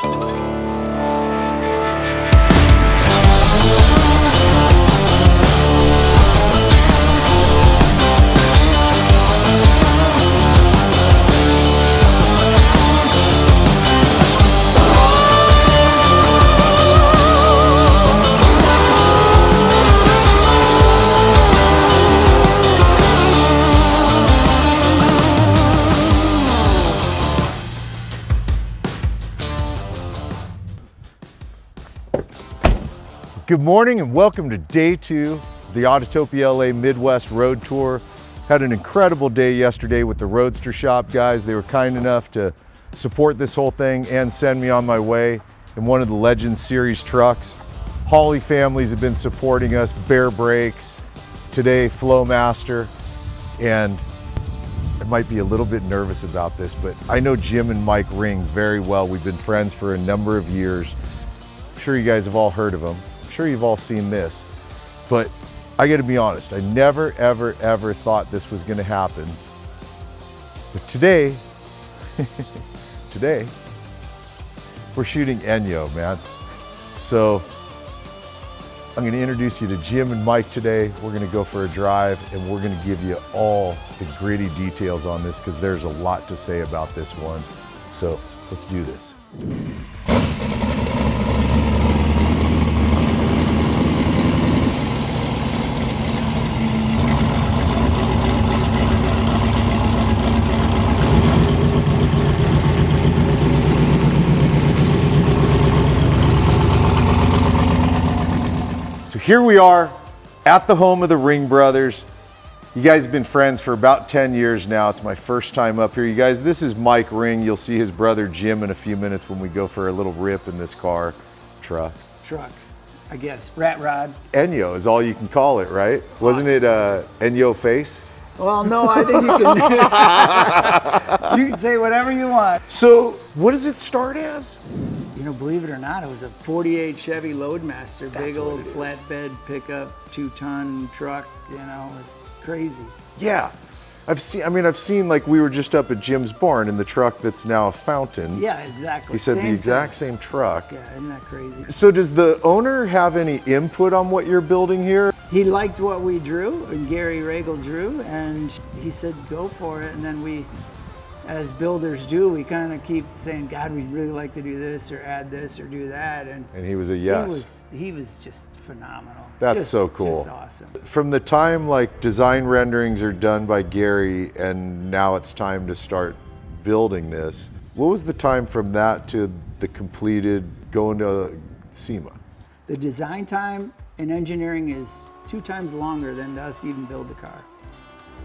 Good morning and welcome to day 2 of the Autotopia LA Midwest Road Tour. Had an incredible day yesterday with the Roadster Shop guys. They were kind enough to support this whole thing and send me on my way in one of the Legends Series trucks. Hawley families have been supporting us, Bear Brakes, today Flowmaster, and I might be a little bit nervous about this, but I know Jim and Mike Ring very well. We've been friends for a number of years. I'm sure you guys have all heard of them. I'm sure you've all seen this, but I gotta be honest, I never, ever thought this was gonna happen. But today, we're shooting ENYO, man. So I'm gonna introduce you to Jim and Mike today. We're gonna go for a drive and we're gonna give you all the gritty details on this because there's a lot to say about this one. So let's do this. So here we are at the home of the Ring brothers. You guys have been friends for about 10 years now. It's my first time up here. You guys, this is Mike Ring. You'll see his brother Jim in a few minutes when we go for a little rip in this car. Truck, I guess. Rat rod. ENYO is all you can call it, right? Awesome. Wasn't it ENYO face? Well, no, I think you can say whatever you want. So what does it start as? You know, believe it or not, it was a 48 Chevy Loadmaster, big old flatbed pickup, 2-ton truck, you know, crazy. Yeah. I've seen like we were just up at Jim's barn in the truck that's now a Fountain. Yeah, exactly. He said the exact same truck. Yeah, isn't that crazy? So does the owner have any input on what you're building here? He liked what we drew, and Gary Regal drew, and he said, go for it. And then we, as builders do, we kind of keep saying, God, we'd really like to do this or add this or do that. And he was a yes. He was just phenomenal. That's so cool. Just awesome. From the time like design renderings are done by Gary and now it's time to start building this, what was the time from that to the completed going to SEMA? The design time in engineering is 2 times longer than us even build the car.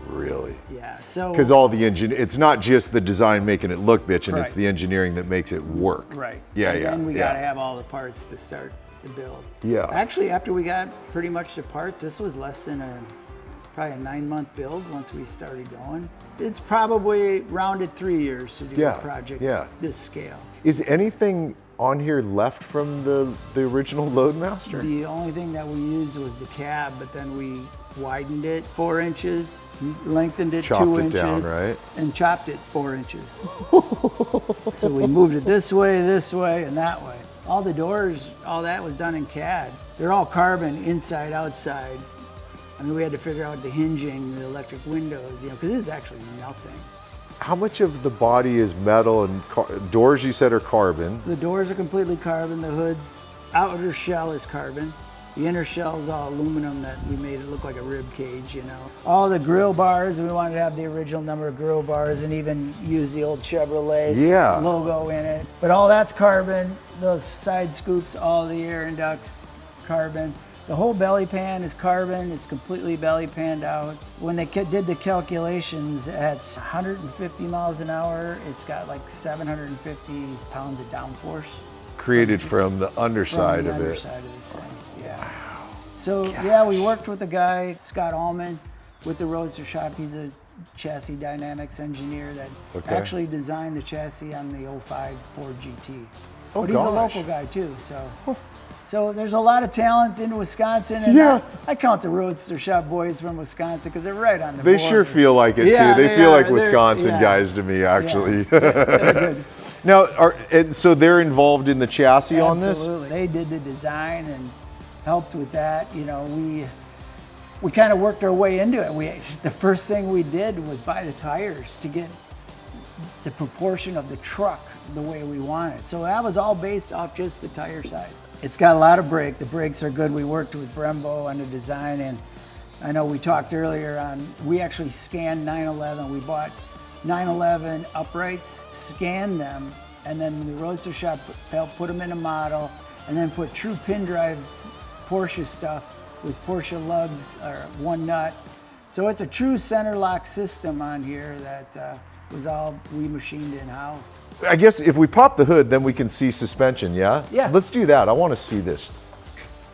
Really? Yeah, so. Because all the it's not just the design making it look bitchin', right. It's the engineering that makes it work. Right. Yeah, and yeah. then we gotta have all the parts to start the build. Yeah. Actually, after we got pretty much the parts, this was less than probably a 9-month build once we started going. It's probably rounded 3 years to do a project this scale. Is anything on here left from the original Loadmaster? The only thing that we used was the cab, but then we widened it 4 inches, lengthened it 2 inches, down, right? And chopped it 4 inches. So we moved it this way, and that way. All the doors, all that was done in CAD. They're all carbon inside, outside. I mean, we had to figure out the hinging, the electric windows, you know, because it's actually nothing. How much of the body is metal and doors you said are carbon? The doors are completely carbon. The hood's outer shell is carbon. The inner shell is all aluminum that we made it look like a rib cage, you know. All the grill bars, we wanted to have the original number of grill bars and even use the old Chevrolet logo in it. But all that's carbon. Those side scoops, all the air and ducts, carbon. The whole belly pan is carbon. It's completely belly panned out. When they did the calculations at 150 miles an hour, it's got like 750 pounds of downforce. Created from the underside of it. From the underside of this thing, yeah. Wow. So, yeah, we worked with a guy, Scott Allman, with the Roadster Shop. He's a chassis dynamics engineer that actually designed the chassis on the 05 Ford GT. But he's a local guy, too, so. So there's a lot of talent in Wisconsin, and I count the Roadster Shop boys from Wisconsin because they're right on the border. They sure feel like it, too. They feel like Wisconsin guys to me, actually. Yeah, they're good. Now, so they're involved in the chassis on this? Absolutely. They did the design and helped with that. You know, we kind of worked our way into it. The first thing we did was buy the tires to get the proportion of the truck the way we want it. So that was all based off just the tire size. It's got a lot of brake. The brakes are good. We worked with Brembo on the design, and I know we talked earlier on, we actually scanned 911. We bought 911 uprights, scanned them, and then the Roadster shop helped put them in a model, and then put true pin drive Porsche stuff with Porsche lugs or one nut. So it's a true center lock system on here that was all we machined in-house. I guess if we pop the hood, then we can see suspension, yeah? Yeah. Let's do that. I want to see this.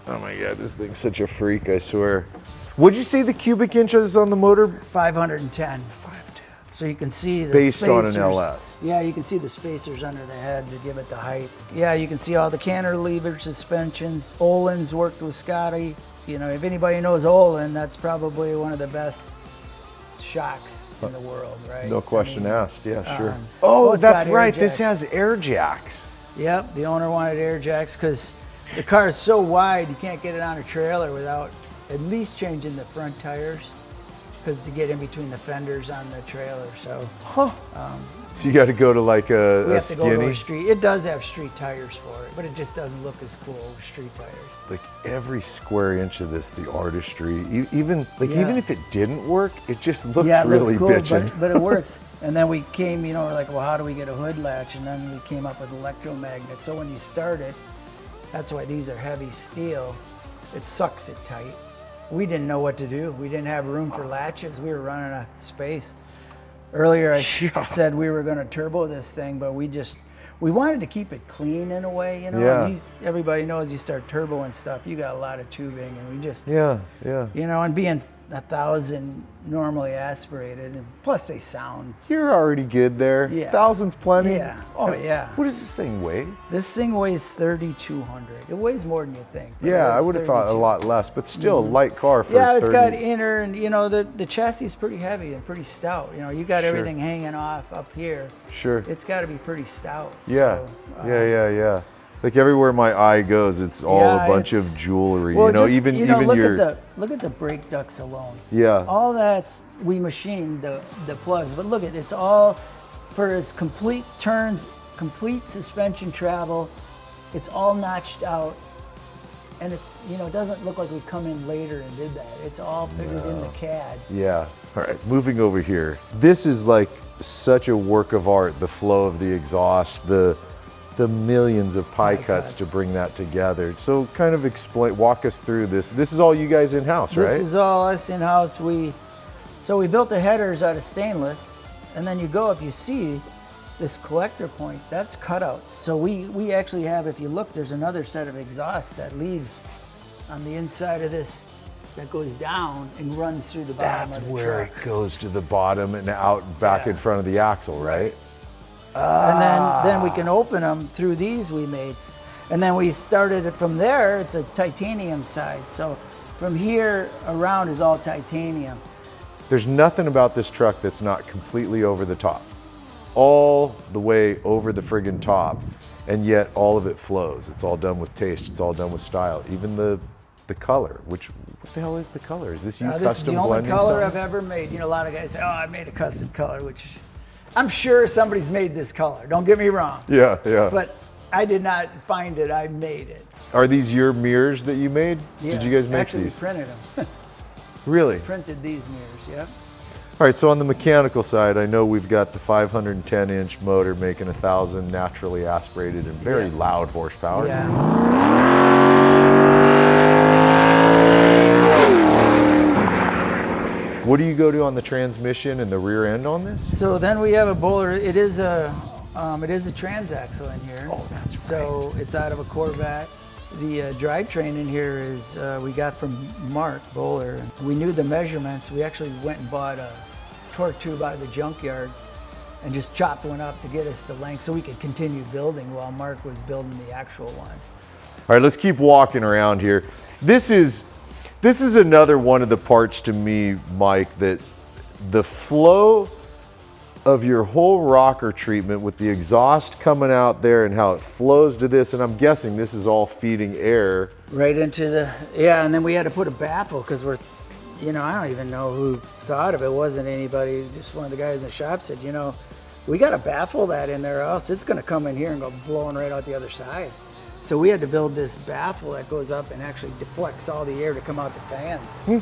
Oh my God, this thing's such a freak, I swear. What'd you say the cubic inches on the motor? 510. 510. So you can see the Based spacers. on an LS. Yeah, you can see the spacers under the heads that give it the height. Yeah, you can see all the cantilever suspensions. Olin's worked with Scotty. You know, if anybody knows Olin, that's probably one of the best shocks in the world, right? No question asked, yeah, sure. Oh, That's right, this has air jacks. Yep, the owner wanted air jacks because the car is so wide, you can't get it on a trailer without at least changing the front tires, because to get in between the fenders on the trailer. So, So you got to go to like we a have skinny? to go to a street. It does have street tires for it, but it just doesn't look as cool with street tires. Like every square inch of this, the artistry, even Yeah. even if it didn't work, it just looked Yeah, it really looks cool, bitchin'. but it works. And then we came, you know, we're like, well, how do we get a hood latch? And then we came up with electromagnets. So when you start it, that's why these are heavy steel. It sucks it tight. We didn't know what to do. We didn't have room for latches. We were running out of space. Earlier I said we were going to turbo this thing, but we wanted to keep it clean in a way, you know. Yeah. And everybody knows you start turbo and stuff, you got a lot of tubing, and we just, Yeah. you know, and being 1,000 normally aspirated, and plus they sound. You're already good there. Yeah. 1,000's plenty. Yeah. Oh yeah. What does this thing weigh? This thing weighs 3,200. It weighs more than you think. but Yeah, it I weighs would have thought a 32. lot less, but still a light car for Yeah, it's 30. got inner, and you know the chassis is pretty heavy and pretty stout. You know, you got everything hanging off up here. Sure. It's got to be pretty stout. Yeah. So, Yeah. Like everywhere my eye goes, it's all Yeah, a bunch of it's- jewelry. Well, you know, just, even look at the brake ducts alone. Yeah. All that's we machined the plugs, but look at it's all for its complete turns, complete suspension travel. It's all notched out, and it's, you know, it doesn't look like we come in later and did that. It's all figured in the CAD. Yeah. All right, moving over here. This is like such a work of art, the flow of the exhaust, the millions of pie cuts to bring that together. So kind of walk us through this. This is all you guys in-house, right? This is all us in-house. So we built the headers out of stainless, and then you go, if you see this collector point, that's cutouts. So we actually have, if you look, there's another set of exhausts that leaves on the inside of this that goes down and runs through the bottom That's of the where truck. it goes to the bottom and out back in front of the axle, right? And then we can open them through these we made. And then we started it from there, it's a titanium side. So from here around is all titanium. There's nothing about this truck that's not completely over the top. All the way over the friggin' top, and yet all of it flows. It's all done with taste, it's all done with style. Even the color, what the hell is the color? Is this you custom blending This is the only color something? I've ever made. You know, a lot of guys say, oh, I made a custom color, which I'm sure somebody's made this color. Don't get me wrong. Yeah. But I did not find it, I made it. Are these your mirrors that you made? Yeah. Did you guys make Actually, these? we printed them. Really? Printed these mirrors, yep. All right, so on the mechanical side, I know we've got the 510-inch motor making 1,000 naturally aspirated and very loud horsepower. Yeah. What do you go to on the transmission and the rear end on this? So then we have a bowler. It is a transaxle in here. Oh, that's right. So it's out of a Corvette. The drivetrain in here is we got from Mark Bowler. We knew the measurements. We actually went and bought a torque tube out of the junkyard and just chopped one up to get us the length so we could continue building while Mark was building the actual one. All right, let's keep walking around here. This is another one of the parts to me, Mike, that the flow of your whole rocker treatment with the exhaust coming out there and how it flows to this, and I'm guessing this is all feeding air. Right into the, yeah, and then we had to put a baffle because we're, you know, I don't even know who thought of it. It wasn't anybody, just one of the guys in the shop said, you know, we got to baffle that in there or else it's going to come in here and go blowing right out the other side. So we had to build this baffle that goes up and actually deflects all the air to come out the fans.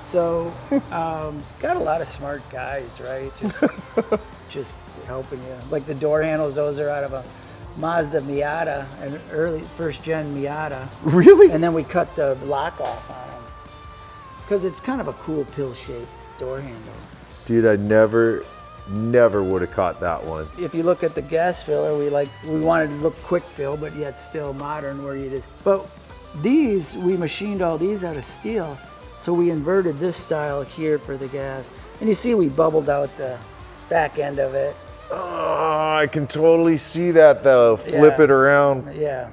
So, got a lot of smart guys, right? Just helping you. Like the door handles, those are out of a Mazda Miata, an early first-gen Miata. Really? And then we cut the lock off on them because it's kind of a cool pill-shaped door handle. Dude, I never would have caught that one. If you look at the gas filler, we wanted to look quick fill, but yet still modern, where you just. But these, we machined all these out of steel. So we inverted this style here for the gas. And you see we bubbled out the back end of it. Oh, I can totally see that though. Flip it around. Yeah.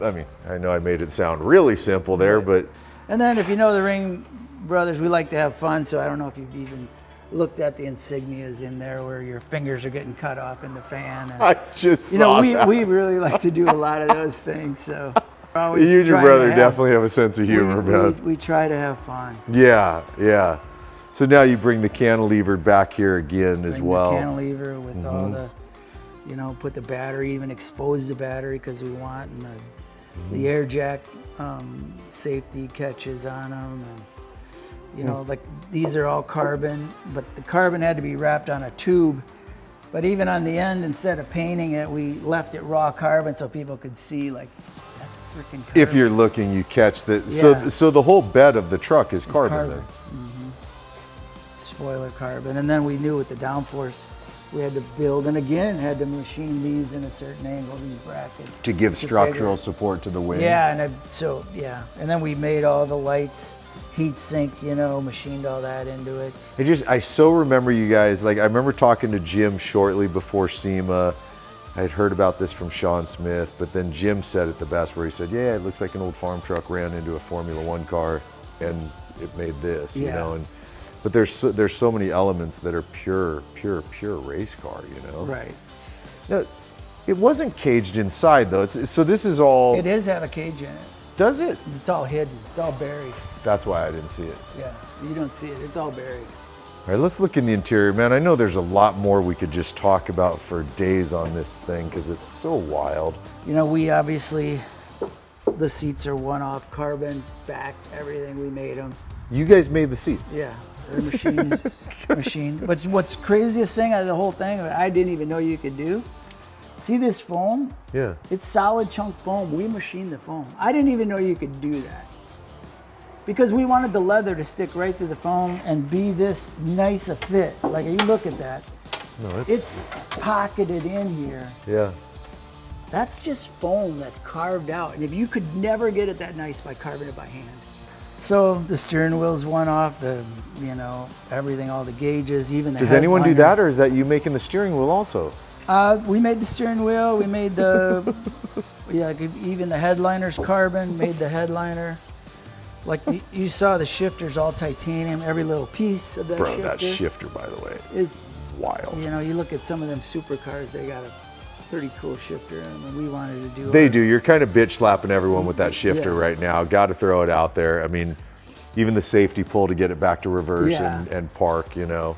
I mean, I know I made it sound really simple there, Right. but. And then if you know the Ring brothers, we like to have fun. So I don't know if you've even looked at the insignias in there where your fingers are getting cut off in the fan. And, I just you know, saw we, that. we really like to do a lot of those things. So You and your brother definitely have a sense of humor, man. We try to have fun. Yeah, yeah. So now you bring the cantilever back here again as well. The cantilever with all the, you know, put the battery, even expose the battery because we want, and the air jack safety catches on them. And, you know, like these are all carbon, but the carbon had to be wrapped on a tube. But even on the end, instead of painting it, we left it raw carbon so people could see, like, that's freaking carbon. If you're looking, you catch the, Yeah. so the whole bed of the truck is carbon then. Spoiler carbon. And then we knew with the downforce, we had to build, and again, had to machine these in a certain angle, these brackets. To give structural support to the wing. Yeah, and then we made all the lights, heat sink, you know, machined all that into it. I so remember you guys, like I remember talking to Jim shortly before SEMA. I had heard about this from Sean Smith, but then Jim said it the best where he said, yeah, it looks like an old farm truck ran into a Formula One car and it made this, you know. But there's so many elements that are pure race car, you know. Right. Now, it wasn't caged inside though. So this is all. It does have a cage in it. Does it? It's all hidden. It's all buried. That's why I didn't see it. Yeah, you don't see it. It's all buried. All right, let's look in the interior, man. I know there's a lot more we could just talk about for days on this thing because it's so wild. You know, we obviously, the seats are one-off carbon, back, everything, we made them. You guys made the seats. Yeah, they're machined. But what's craziest thing out of the whole thing, I didn't even know you could do, see this foam? Yeah. It's solid chunk foam. We machined the foam. I didn't even know you could do that. Because we wanted the leather to stick right through the foam and be this nice a fit. Like, you look at that. No, It's pocketed in here. Yeah. That's just foam that's carved out. And if you could never get it that nice by carving it by hand. So the steering wheel's one off, you know, everything, all the gauges, even the Does anyone do headliner. that, or is that you making the steering wheel also? We made the steering wheel, we made the, even the headliner's carbon, made the headliner. Like you saw the shifter's all titanium, every little piece of that Bro, shifter. that shifter, by the way, is wild. You know, you look at some of them supercars, they got a pretty cool shifter in them, and we wanted to do They do. You're kind of bitch slapping everyone with that shifter Yeah. right now. Got to throw it out there. I mean, even the safety pull to get it back to reverse Yeah. and park, you know,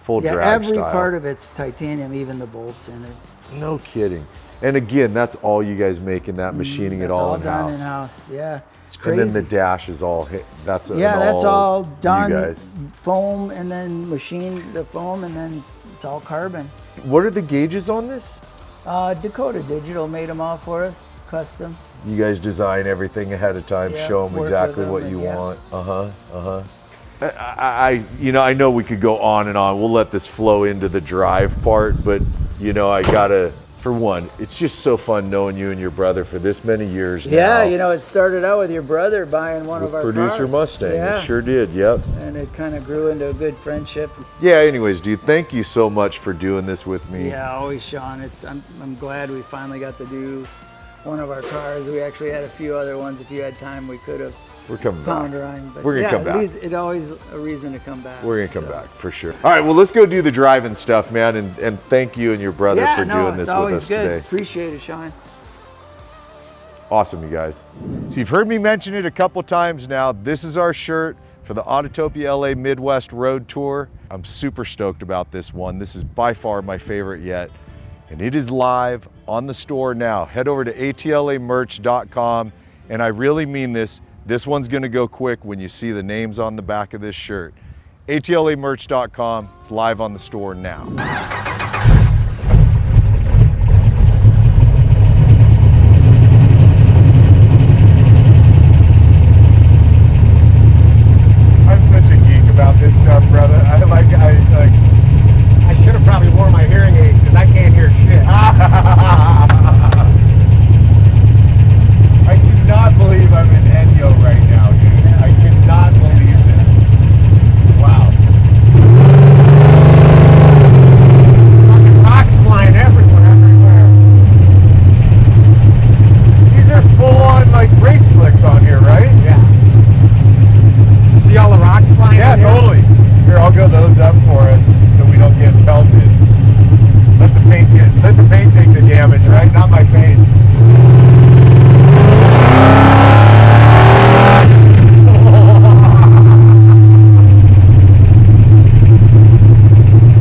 full Yeah, drag every style. part of it's titanium, even the bolts in it. No kidding. And again, that's all you guys making that, machining it That's all done in-house. in-house, yeah. It's And crazy. then the dash is all hit. That's that's all done, You guys. foam, and then machined the foam, and then it's all carbon. What are the gauges on this? Dakota Digital made them all for us, custom. You guys design everything ahead of time, Yeah, show them work exactly with what them, you yeah. want. I know we could go on and on. We'll let this flow into the drive part, but you know, I gotta, for one, it's just so fun knowing you and your brother for this many years now. Yeah, you know, it started out with your brother buying one of our Producer cars. Mustang, Yeah. it sure did, yep. And it kind of grew into a good friendship. Yeah, anyways, dude, thank you so much for doing this with me. Yeah, always, Sean. I'm glad we finally got to do one of our cars. We actually had a few other ones. If you had time, we could have. We're coming back. pondering. But We're gonna yeah, come back. At least it's always a reason to come back. We're gonna come back for sure. All right, well, let's go do the driving stuff, man, and thank you and your brother for doing this with us good. today. Appreciate it, Sean. Awesome, you guys. So you've heard me mention it a couple times now. This is our shirt for the Autotopia LA Midwest Road Tour. I'm super stoked about this one. This is by far my favorite yet. And it is live on the store now. Head over to atlamerch.com. And I really mean this. This one's gonna go quick when you see the names on the back of this shirt. atlamerch.com, it's live on the store now. I'm such a geek about this stuff, brother. I should have probably worn my hearing aids because I can't hear shit. I cannot believe I'm in ENYO right now, dude. I cannot believe this. Wow. Fucking rocks flying everywhere. These are full-on like race slicks on here, right? Yeah. See all the rocks flying? Yeah, in here? totally. Here, I'll go those up for us so we don't get pelted. Let the paint take the damage, right? Not my face.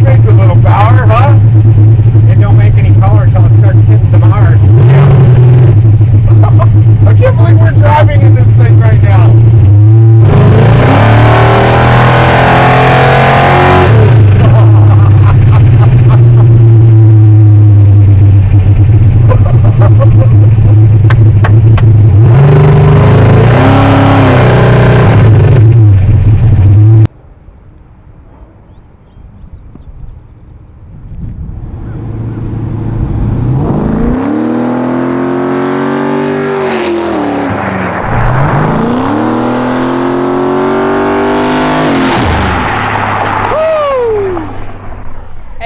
Makes a little power, huh? It don't make any color until it starts hitting some R's. I can't believe we're driving in this thing right now.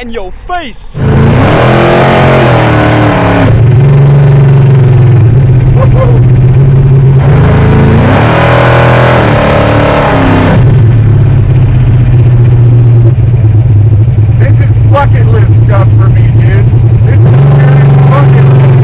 In your face! This is bucket list stuff for me, dude. This is serious bucket list.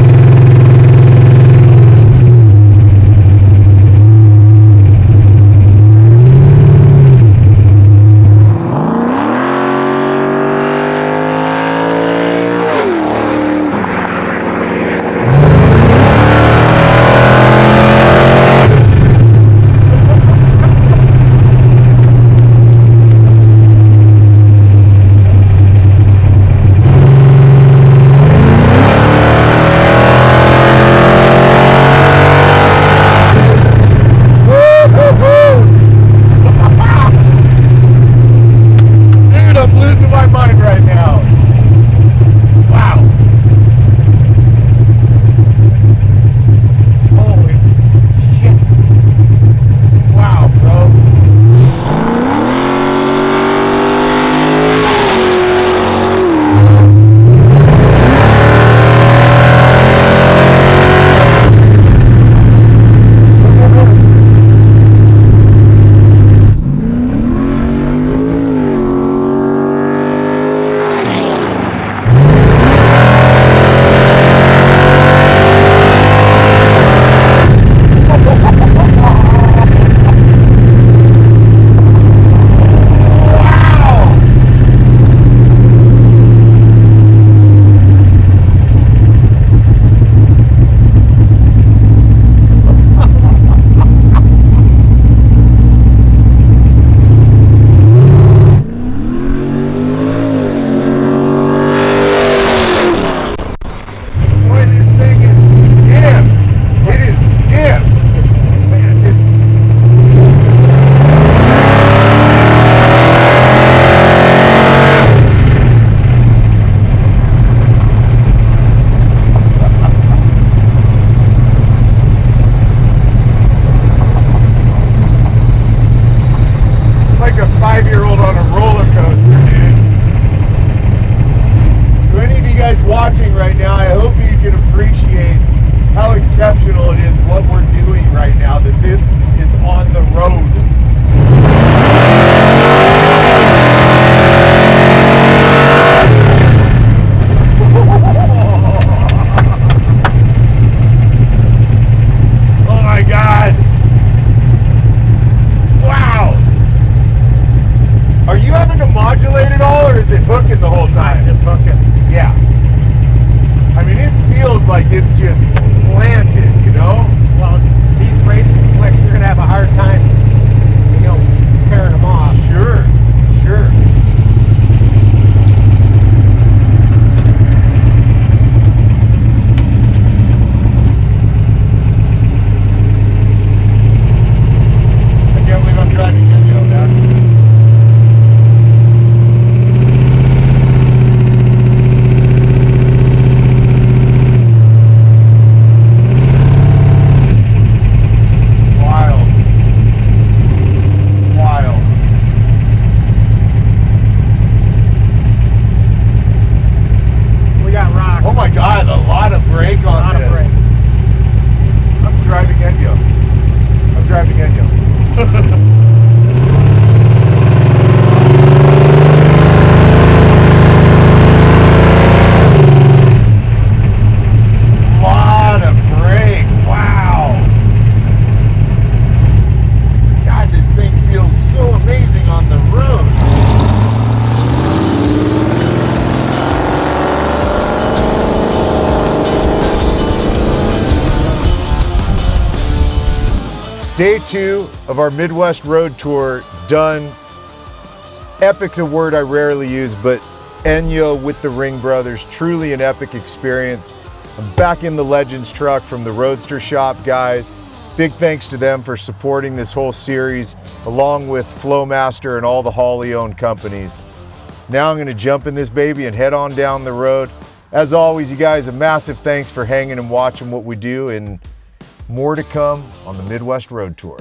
Day 2 of our Midwest road tour done. Epic's a word I rarely use, but ENYO with the Ring Brothers, truly an epic experience. I'm back in the Legends truck from the Roadster Shop guys. Big thanks to them for supporting this whole series, along with Flowmaster and all the Hawley-owned companies. Now I'm gonna jump in this baby and head on down the road. As always, you guys, a massive thanks for hanging and watching what we do, and more to come on the Midwest Road Tour.